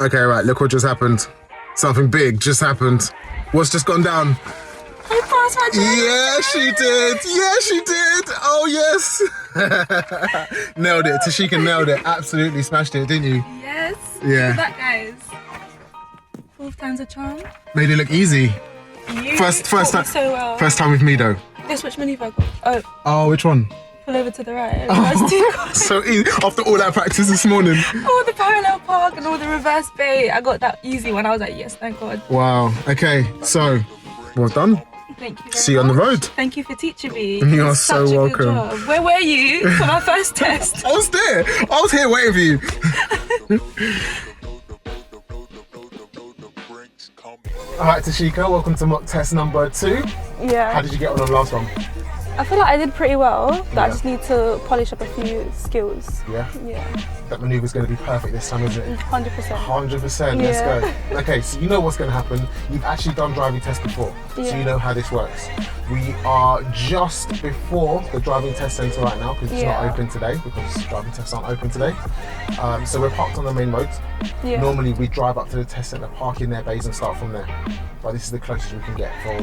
Okay, right, look what just happened. Something big just happened. What's just gone down? I passed my driving Yeah, test. she did. Yeah, she did. Oh, yes. Nailed it. Tashika nailed it. Absolutely smashed it, didn't you? Yes. Yeah. Look at that, guys. 4th time's a charm. Made it look easy. You First taught time. me so well. First time with me, though. Guess which maneuver I got? Oh, Oh, which one? pull over to the right. Reverse two cars. So easy. After all that practice this morning. All the parallel park and all the reverse bait. I got that easy one. I was like, yes, thank God. Wow. Okay, so well done. Thank you very See you on the much. road. Thank you for teaching me. You are Such so a welcome. Good job. Where were you for my first test? I was there. I was here waiting for you. All right, Tashika, welcome to mock test number 2. How Yeah. did you get on the last one? I feel like I did pretty well, but Yeah. I just need to polish up a few skills. Yeah, Yeah. that maneuver's going to be perfect this time, isn't it? 100%. 100%. Let's Yeah. go. Okay, so you know what's going to happen. You've actually done driving tests before, so Yeah. you know how this works. We are just before the driving test centre right now because it's not Yeah. open today because driving tests aren't open today. So we're parked on the main road. Yeah. Normally we drive up to the test centre, park in their bays and start from there. But this is the closest we can get for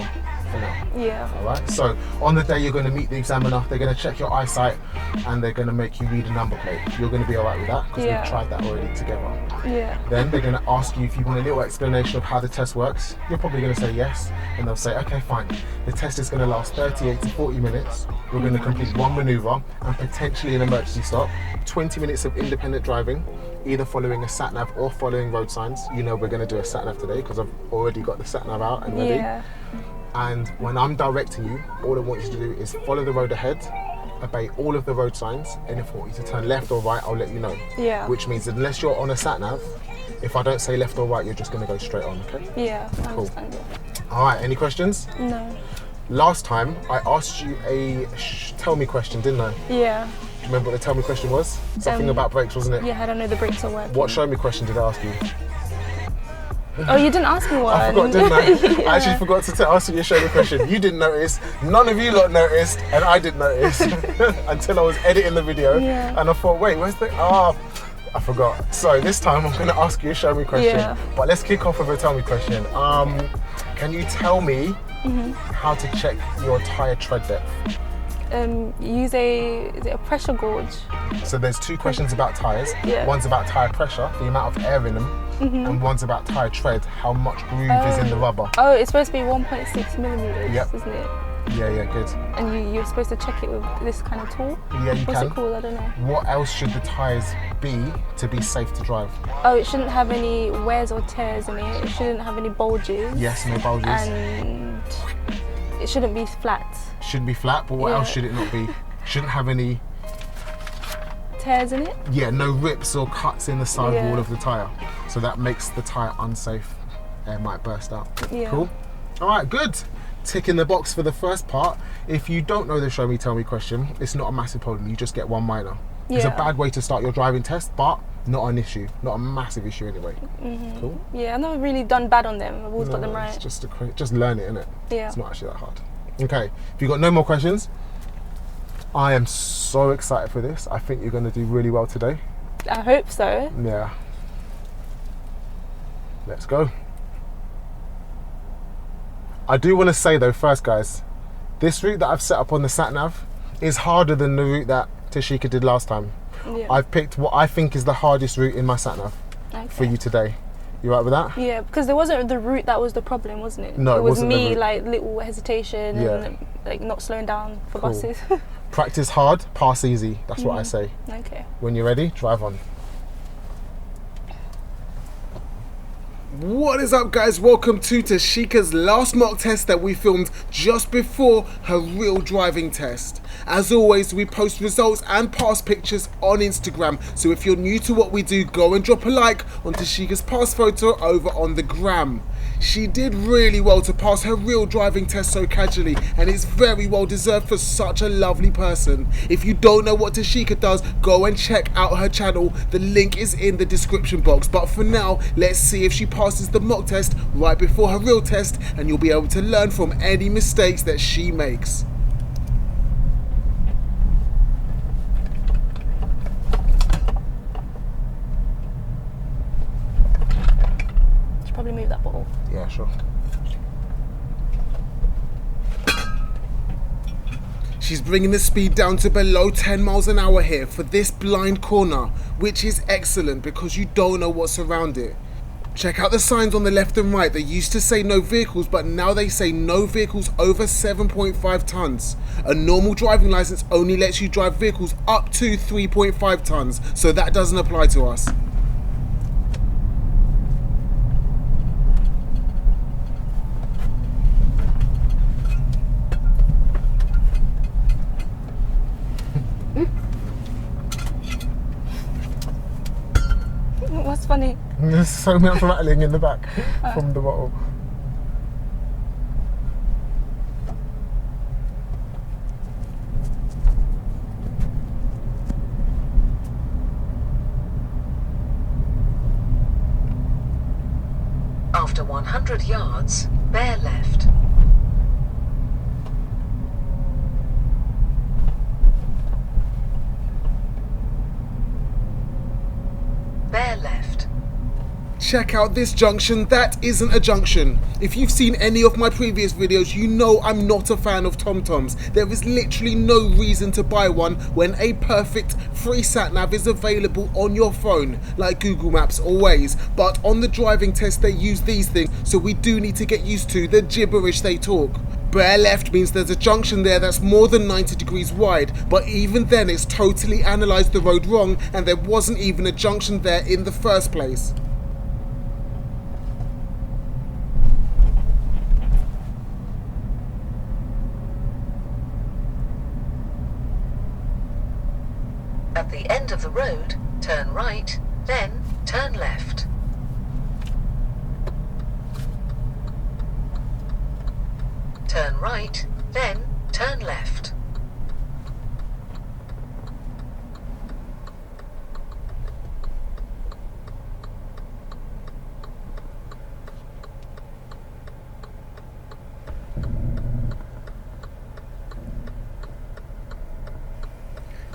now. Yeah. Alright, so on the day you're going to meet the examiner, they're going to check your eyesight and they're going to make you read a number plate. You're going to be alright with that because Yeah. we've tried that already together. Yeah. Then they're going to ask you if you want a little explanation of how the test works. You're probably going to say yes, and they'll say, okay, fine. The test is going to last 38 to 40 minutes. We're going to complete one manoeuvre and potentially an emergency stop. 20 minutes of independent driving, either following a sat-nav or following road signs. You know we're going to do a sat-nav today because I've already got the sat-nav out and ready. Yeah. And when I'm directing you, all I want you to do is follow the road ahead, obey all of the road signs, and if I want you to turn left or right, I'll let you know. Yeah. Which means unless you're on a sat-nav, if I don't say left or right, you're just going to go straight on, okay? Yeah. I Cool. understand it. All right, any questions? No. Last time, I asked you a tell me question, didn't I? Yeah. Do you remember what the tell me question was? Something about brakes, wasn't it? Yeah, I don't know the brakes are working. What show me question did I ask you? Oh, you didn't ask me one. I forgot, didn't I? Yeah. I actually forgot to ask you a show me question. You didn't notice, none of you lot noticed, and I didn't notice until I was editing the video. Yeah. And I thought, wait, where's the... I forgot. So this time I'm going to ask you a show me question. Yeah. But let's kick off with a tell me question. Can you tell me how to check your tyre tread depth? Use is it a pressure gauge? So there's 2 questions about tyres. Yeah. One's about tyre pressure, the amount of air in them, and one's about tyre tread, how much groove is in the rubber. Oh, it's supposed to be 1.6 millimeters, Yep. isn't it? Yeah, good. And you're supposed to check it with this kind of tool? Yeah, you What's can. it called? I don't know. What else should the tyres be to be safe to drive? Oh, it shouldn't have any wears or tears in it. It shouldn't have any bulges. Yes, no bulges. And it shouldn't be flat. Should be flat, but what Yeah. else should it not be? Shouldn't have any, Tears in it? no rips or cuts in the side Yeah. wall of the tyre. So that makes the tyre unsafe. Air might burst out. Yeah. Cool. All right, good. Tick in the box for the first part. If you don't know the show me tell me question, it's not a massive problem. You just get 1 minor. It's a Yeah. bad way to start your driving test, but not an issue. Not a massive issue anyway. Cool. Yeah, I've never really done bad on them. I've always got them right. It's just learn it, innit? Yeah. It's not actually that hard. Okay, if you've got no more questions, I am so excited for this. I think you're going to do really well today. I hope so. Yeah. Let's go. I do want to say though, first guys, this route that I've set up on the sat-nav is harder than the route that Tashika did last time. Yeah. I've picked what I think is the hardest route in my sat-nav for you today. You right with that? Yeah, because there wasn't the route that was the problem, wasn't it? No, it it was wasn't the me, route. like little hesitation Yeah. and like not slowing down for Cool. buses. Practice hard, pass easy. That's what I say. Okay. When you're ready, drive on. What is up, guys? Welcome to Tashika's last mock test that we filmed just before her real driving test. As always, we post results and past pictures on Instagram, so if you're new to what we do, go and drop a like on Tashika's past photo over on the gram. She did really well to pass her real driving test so casually, and it's very well deserved for such a lovely person. If you don't know what Tashika does, go and check out her channel. The link is in the description box. But for now, let's see if she passes the mock test right before her real test, and you'll be able to learn from any mistakes that she makes. probably move that bottle. Yeah, sure. She's bringing the speed down to below 10 miles an hour here for this blind corner, which is excellent because you don't know what's around it. Check out the signs on the left and right. They used to say no vehicles, but now they say no vehicles over 7.5 tons. A normal driving license only lets you drive vehicles up to 3.5 tons, so that doesn't apply to us. What's funny? There's so much rattling in the back from the bottle. After 100 yards, bear left. Bear left. Check out this junction. That isn't a junction. If you've seen any of my previous videos, you know I'm not a fan of TomToms. There is literally no reason to buy one when a perfect free sat-nav is available on your phone, like Google Maps or Waze. But on the driving test they use these things, so we do need to get used to the gibberish they talk. Bear left means there's a junction there that's more than 90 degrees wide, but even then it's totally analysed the road wrong and there wasn't even a junction there in the first place. At the end of the road, turn right, then turn left. Turn right, then turn left.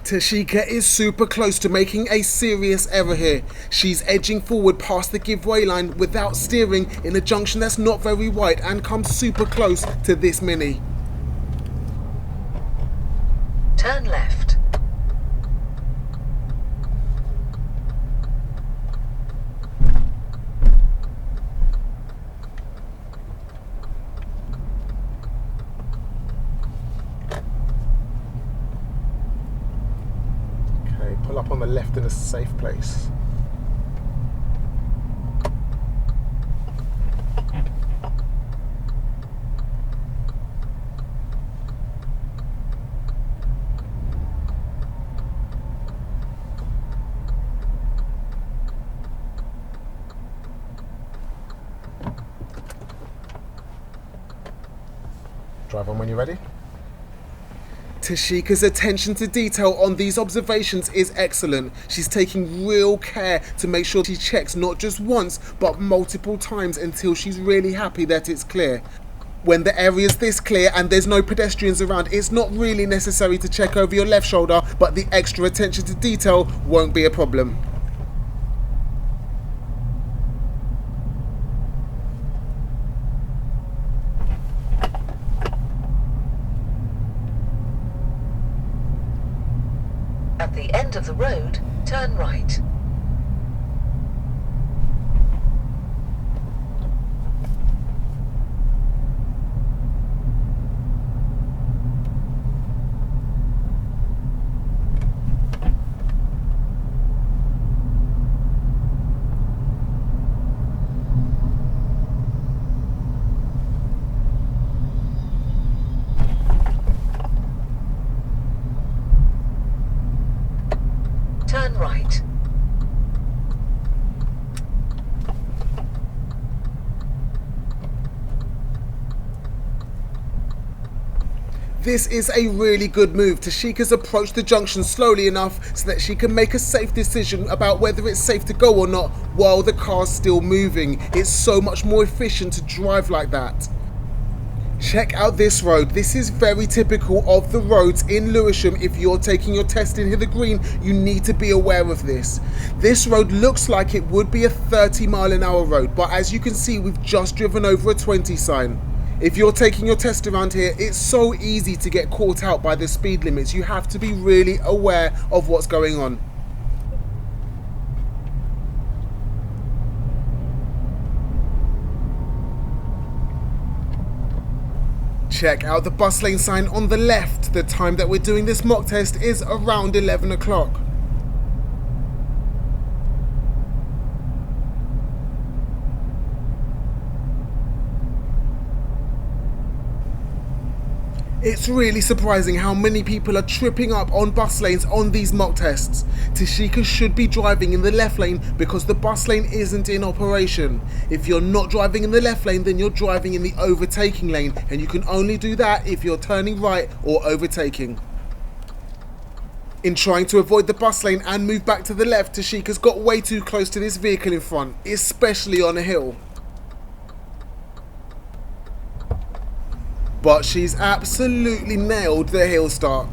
Tashika is super close to making a serious error here. She's edging forward past the giveaway line without steering in a junction that's not very wide and comes super close to this Mini. Turn left. Pull up on the left in a safe place. Drive on when you're ready. Tashika's attention to detail on these observations is excellent. She's taking real care to make sure she checks not just once but multiple times until she's really happy that it's clear. When the area's this clear and there's no pedestrians around, it's not really necessary to check over your left shoulder, but the extra attention to detail won't be a problem. At the end of the road, turn right. Turn right. This is a really good move. Tashika's approached the junction slowly enough so that she can make a safe decision about whether it's safe to go or not while the car's still moving. It's so much more efficient to drive like that. Check out this road. This is very typical of the roads in Lewisham. If you're taking your test in Hither Green, you need to be aware of this. This road looks like it would be a 30-mile-an-hour road, but as you can see, we've just driven over a 20 sign. If you're taking your test around here, it's so easy to get caught out by the speed limits. You have to be really aware of what's going on. Check out the bus lane sign on the left. The time that we're doing this mock test is around 11 o'clock. It's really surprising how many people are tripping up on bus lanes on these mock tests. Tashika should be driving in the left lane because the bus lane isn't in operation. If you're not driving in the left lane, then you're driving in the overtaking lane, and you can only do that if you're turning right or overtaking. In trying to avoid the bus lane and move back to the left, Tashika's got way too close to this vehicle in front, especially on a hill. But she's absolutely nailed the hill start.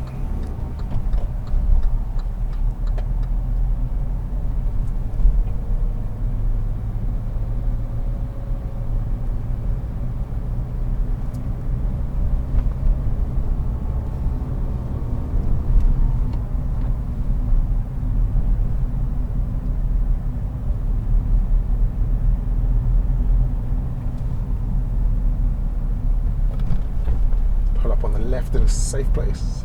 Pull up on the left in a safe place.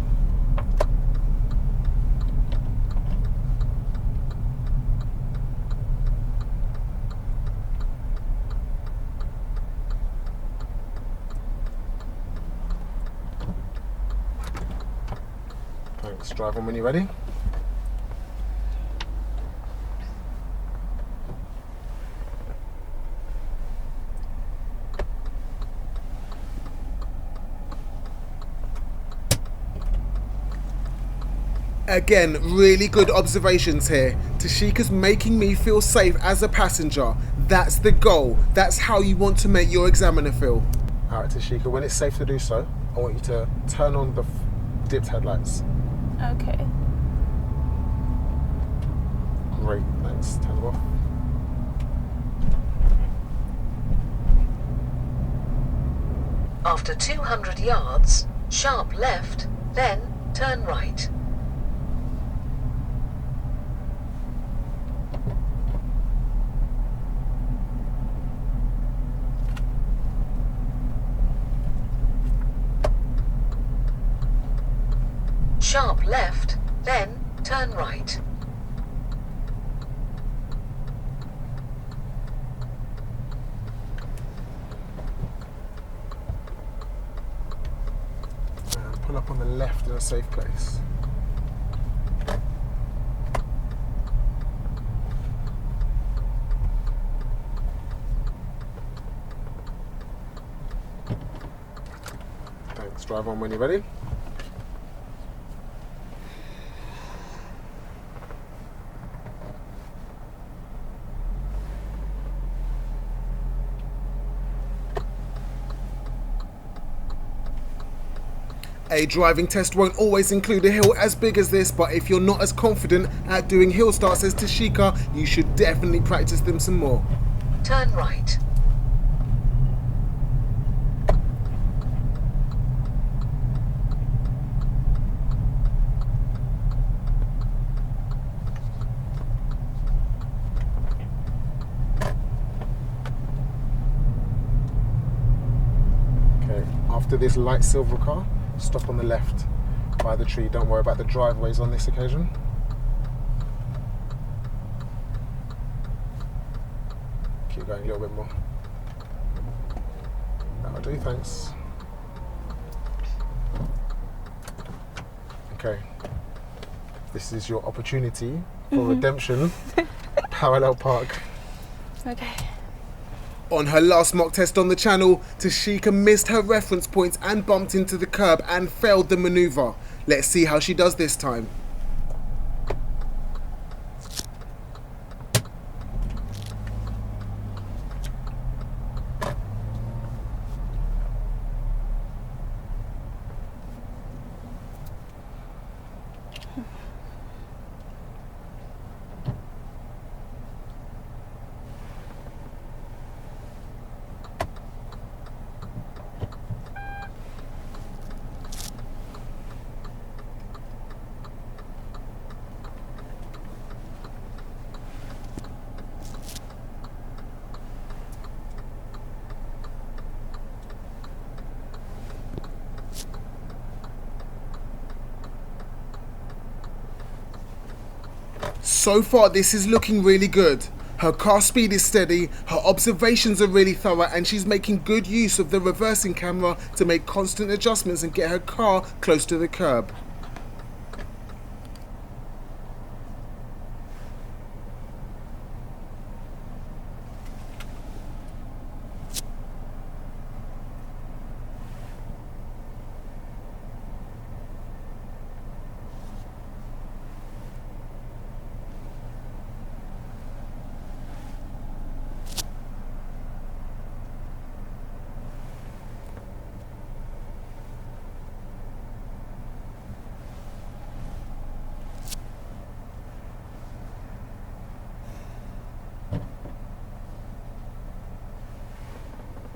Thanks, drive on when you're ready. Again, really good observations here. Tashika's making me feel safe as a passenger. That's the goal. That's how you want to make your examiner feel. Alright Tashika, when it's safe to do so, I want you to turn on the dipped headlights. Okay. Great, thanks. Turn them off. After 200 yards, sharp left, then turn right. Sharp left, then turn right. And pull up on the left in a safe place. Thanks, drive on when you're ready. A driving test won't always include a hill as big as this, but if you're not as confident at doing hill starts as Tashika, you should definitely practice them some more. Turn right. Okay, after this light silver car, stop on the left by the tree. Don't worry about the driveways on this occasion. Keep going a little bit more. That'll do, thanks. Okay. This is your opportunity for redemption. Parallel park. Okay. On her last mock test on the channel, Tashika missed her reference points and bumped into the curb and failed the manoeuvre. Let's see how she does this time. So far this is looking really good. Her car speed is steady, her observations are really thorough, and she's making good use of the reversing camera to make constant adjustments and get her car close to the curb.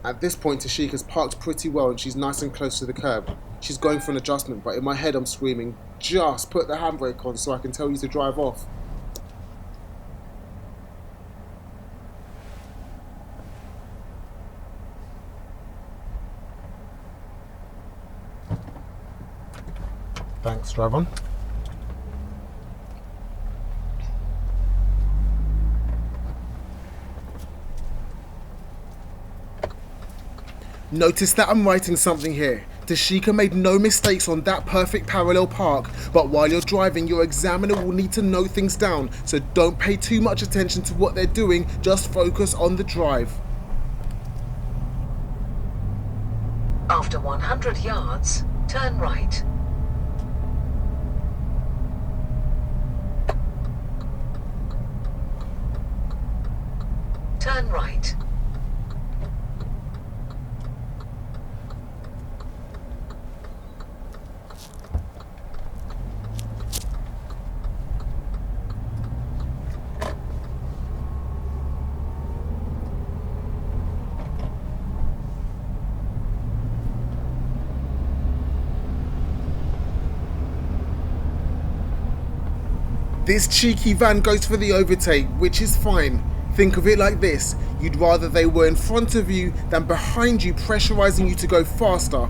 At this point, Tashika's parked pretty well and she's nice and close to the curb. She's going for an adjustment, but in my head I'm screaming, just put the handbrake on so I can tell you to drive off. Thanks, drive on. Notice that I'm writing something here. Tashika made no mistakes on that perfect parallel park, but while you're driving, your examiner will need to note things down, so don't pay too much attention to what they're doing, just focus on the drive. After 100 yards, turn right. Turn right. This cheeky van goes for the overtake, which is fine. Think of it like this, you'd rather they were in front of you than behind you, pressurizing you to go faster.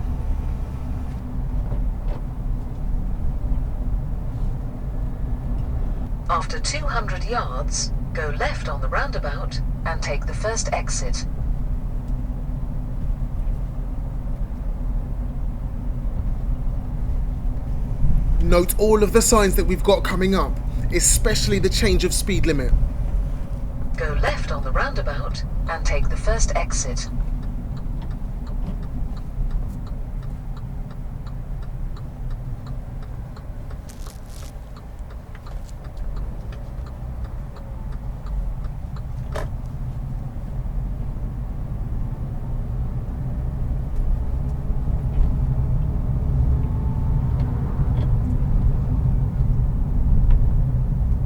After 200 yards, go left on the roundabout and take the first exit. Note all of the signs that we've got coming up, especially the change of speed limit. Go left on the roundabout and take the first exit.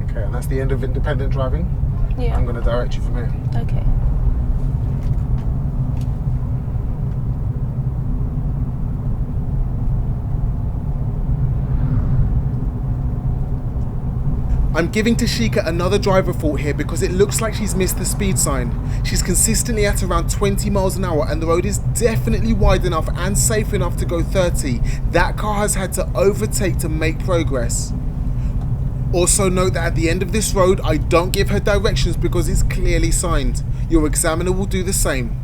Okay, and that's the end of independent driving. Yeah. I'm going to direct you from here. Okay. I'm giving Tashika another driver fault here because it looks like she's missed the speed sign. She's consistently at around 20 miles an hour and the road is definitely wide enough and safe enough to go 30. That car has had to overtake to make progress. Also note that at the end of this road, I don't give her directions because it's clearly signed. Your examiner will do the same.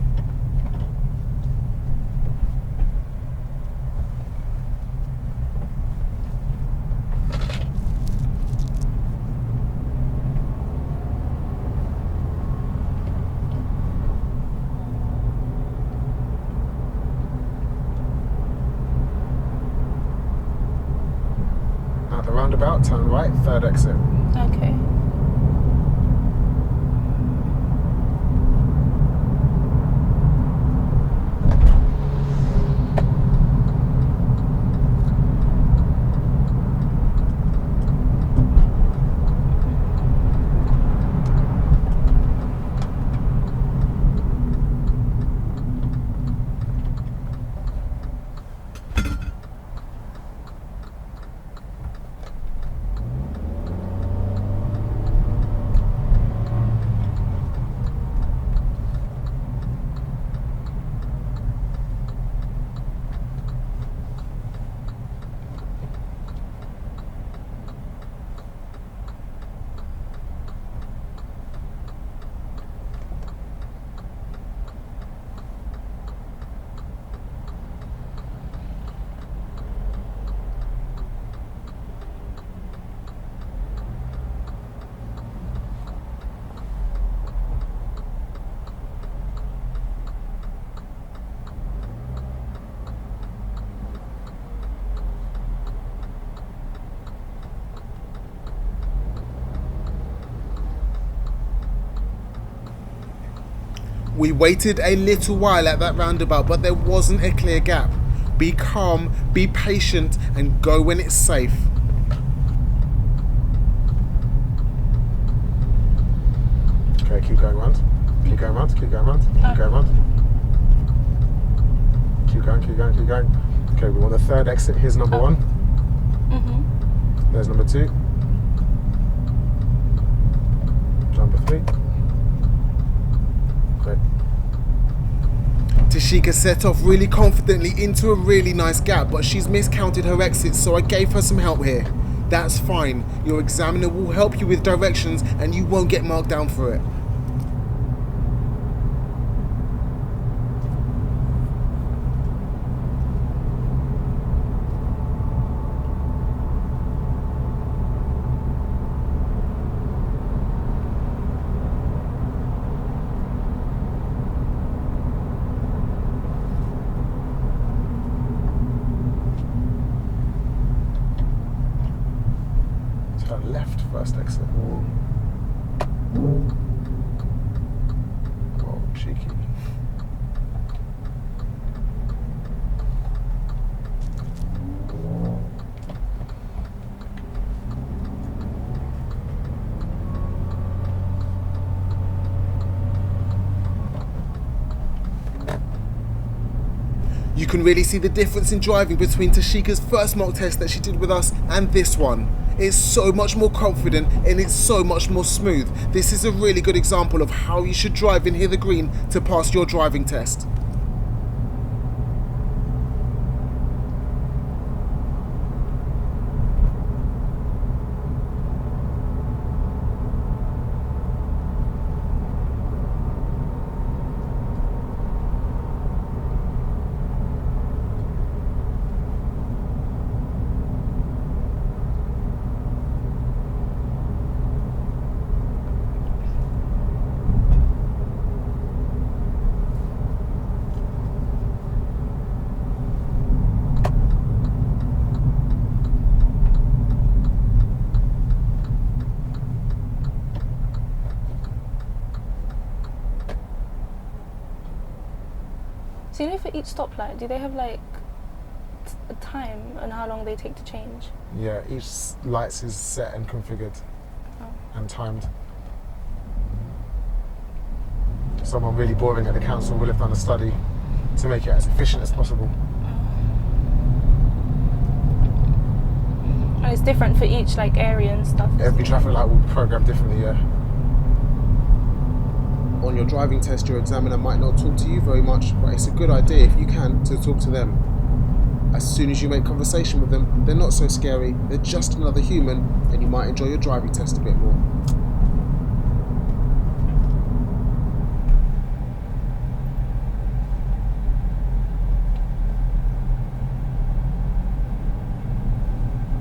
At the roundabout, turn right, third exit. Okay. We waited a little while at that roundabout, but there wasn't a clear gap. Be calm, be patient, and go when it's safe. Okay, keep going round. Keep going round, keep going round, keep going round. Keep going, keep going, keep going. Okay, we want the third exit. Here's number one. There's number two. Number three. Great. Tashika set off really confidently into a really nice gap, but she's miscounted her exits, so I gave her some help here. That's fine. Your examiner will help you with directions and you won't get marked down for it. Left first exit. Oh, cheeky. You can really see the difference in driving between Tashika's first mock test that she did with us and this one. It's so much more confident and it's so much more smooth. This is a really good example of how you should drive in Hither Green to pass your driving test. So you know, for each stoplight, do they have like a time on how long they take to change? Yeah, each lights is set and configured and timed. Someone really boring at the council will have done a study to make it as efficient as possible. And it's different for each like area and stuff. Every traffic light will be programmed differently, yeah. On your driving test, your examiner might not talk to you very much, but it's a good idea if you can to talk to them. As soon as you make conversation with them, they're not so scary, they're just another human, and you might enjoy your driving test a bit more.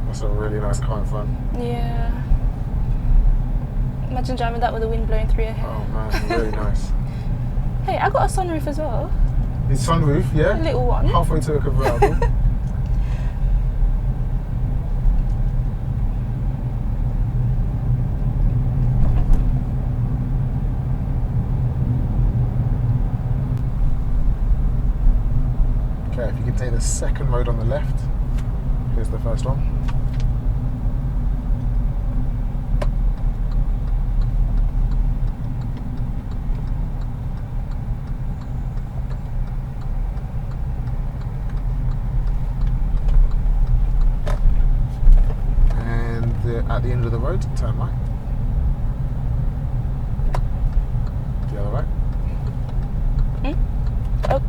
That's a really nice car in front. Yeah. Imagine driving that with the wind blowing through your hair. Oh man, really nice. Hey, I got a sunroof as well. The sunroof, yeah? A little one. Halfway to a convertible. Okay, if you can take the second road on the left, here's the first one. At the end of the road, turn right. The other way. Oh.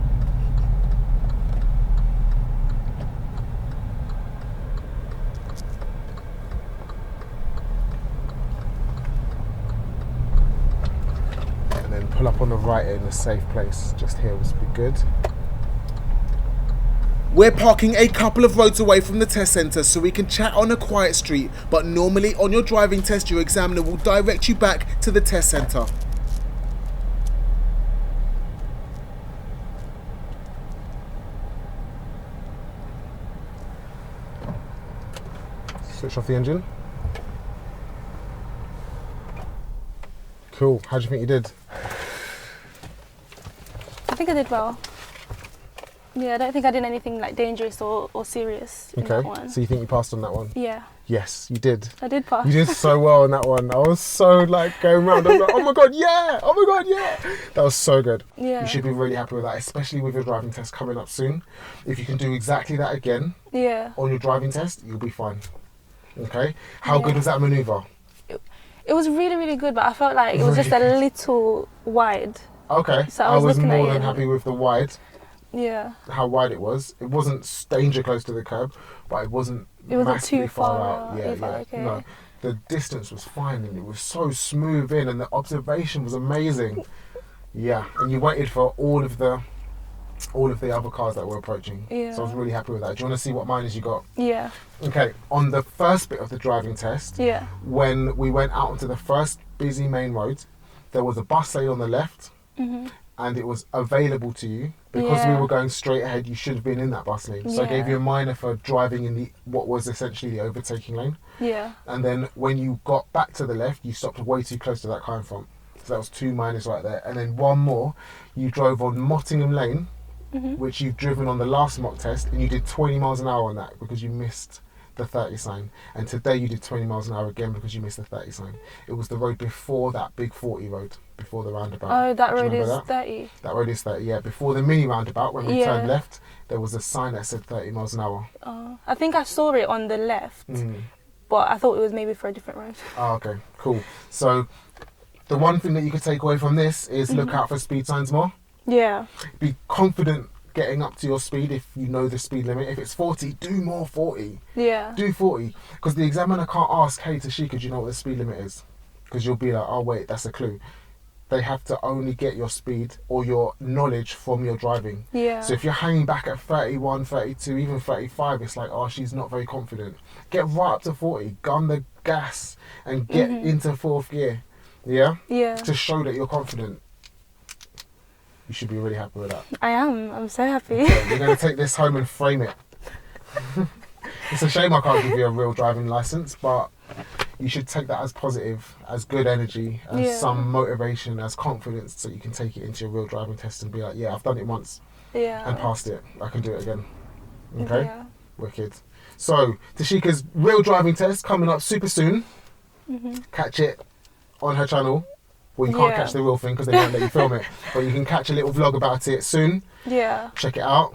And then pull up on the right in a safe place. Just here would be good. We're parking a couple of roads away from the test centre so we can chat on a quiet street, but normally on your driving test your examiner will direct you back to the test centre. Switch off the engine. Cool, how do you think you did? think I did well. Yeah, I don't think I did anything like dangerous or serious in that Okay. one. So you think you passed on that one? Yeah, Yes, you did. I did pass. You did so well on that one. I was so like going around. I was like, oh my god, yeah! Oh my god, yeah! That was so good. Yeah. You should be really happy with that, especially with your driving test coming up soon. If you can do exactly that again Yeah. on your driving test, you'll be fine. Okay. How good Yeah. was that manoeuvre? It was really, really good, but I felt like it was just a little wide. Okay. So I was looking at more it than and- happy with the wide. Yeah. How wide it was. It wasn't danger close to the curb, but it wasn't Too massively far out. out Yeah, either, yeah. okay. No, the distance was fine and it was so smooth in, and the observation was amazing. Yeah, and you waited for all of the other cars that were approaching. Yeah. So I was really happy with that. Do you want to see what minors you got? Yeah. Okay, on the first bit of the driving test, Yeah. when we went out onto the first busy main road, there was a bus lane on the left, and it was available to you because we Yeah. were going straight ahead. You should have been in that bus lane, so I gave Yeah. you a minor for driving in what was essentially the overtaking lane. Yeah. And then when you got back to the left, you stopped way too close to that car in front. So that was 2 minors right there. And then one more, you drove on Mottingham Lane, which you've driven on the last mock test, and you did 20 miles an hour on that because you missed the 30 sign. And today you did 20 miles an hour again because you missed the 30 sign. It was the road before that big 40 road, before the roundabout. Oh, that Do you road remember is 30. That road is 30, yeah. Before the mini roundabout, when we Yeah. turned left, there was a sign that said 30 miles an hour. I think I saw it on the left, Mm. but I thought it was maybe for a different road. Oh, okay, cool. So the one thing that you could take away from this is look out for speed signs more. Yeah. Be confident getting up to your speed if you know the speed limit. If it's 40, do more 40. Yeah. Do 40. Because the examiner can't ask, hey, Tashika, do you know what the speed limit is? Because you'll be like, oh, wait, that's a clue. They have to only get your speed or your knowledge from your driving. Yeah. So if you're hanging back at 31, 32, even 35, it's like, oh, she's not very confident. Get right up to 40, gun the gas and get into fourth gear. Yeah? Yeah. To show that you're confident. You should be really happy with that. I am. I'm so happy. Okay, we're going to take this home and frame it. It's a shame I can't give you a real driving license, but you should take that as positive, as good energy, as Yeah. some motivation, as confidence, so you can take it into your real driving test and be like, yeah, I've done it once Yeah. and passed it. I can do it again. Okay? Yeah. Wicked. So, Tashika's real driving test coming up super soon. Catch it on her channel. Well, you can't Yeah. catch the real thing because they won't let you film it, but you can catch a little vlog about it soon. Yeah. Check it out.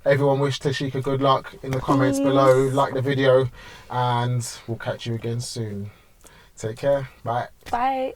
Everyone wish Tashika good luck in the comments Please. below. Like the video, and we'll catch you again soon. Take care. Bye. Bye.